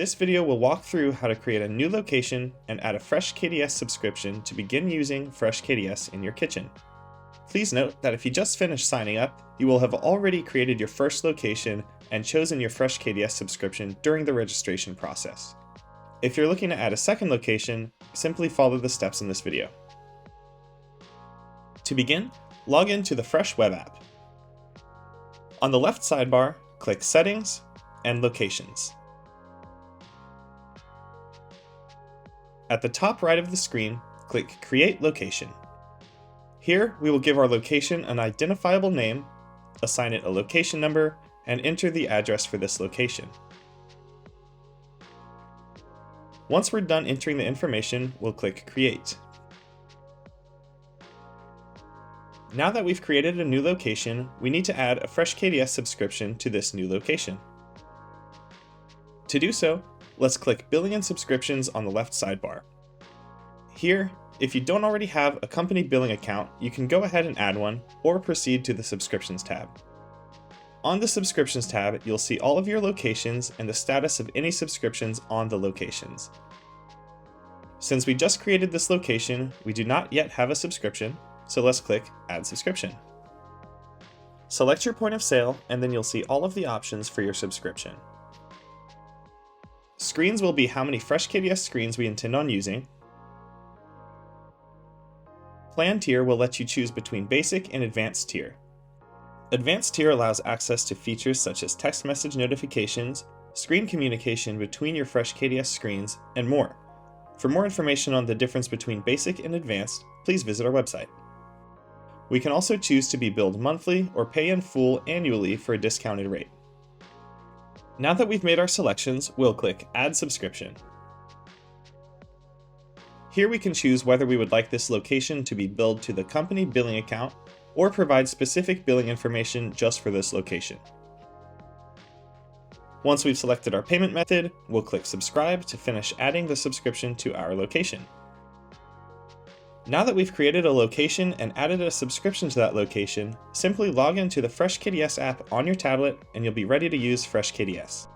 This video will walk through how to create a new location and add a Fresh KDS subscription to begin using Fresh KDS in your kitchen. Please note that if you just finished signing up, you will have already created your first location and chosen your Fresh KDS subscription during the registration process. If you're looking to add a second location, simply follow the steps in this video. To begin, log into the Fresh web app. On the left sidebar, click Settings and Locations. At the top right of the screen, click Create Location. Here, we will give our location an identifiable name, assign it a location number, and enter the address for this location. Once we're done entering the information, we'll click Create. Now that we've created a new location, we need to add a Fresh KDS subscription to this new location. To do so, let's click Billing and Subscriptions on the left sidebar. Here, if you don't already have a company billing account, you can go ahead and add one, or proceed to the Subscriptions tab. On the Subscriptions tab, you'll see all of your locations and the status of any subscriptions on the locations. Since we just created this location, we do not yet have a subscription, so let's click Add Subscription. Select your point of sale, and then you'll see all of the options for your subscription. Screens will be how many Fresh KDS screens we intend on using. Plan tier will let you choose between basic and advanced tier. Advanced tier allows access to features such as text message notifications, screen communication between your Fresh KDS screens, and more. For more information on the difference between basic and advanced, please visit our website. We can also choose to be billed monthly or pay in full annually for a discounted rate. Now that we've made our selections, we'll click Add Subscription. Here we can choose whether we would like this location to be billed to the company billing account or provide specific billing information just for this location. Once we've selected our payment method, we'll click Subscribe to finish adding the subscription to our location. Now that we've created a location and added a subscription to that location, simply log into the Fresh KDS app on your tablet and you'll be ready to use Fresh KDS.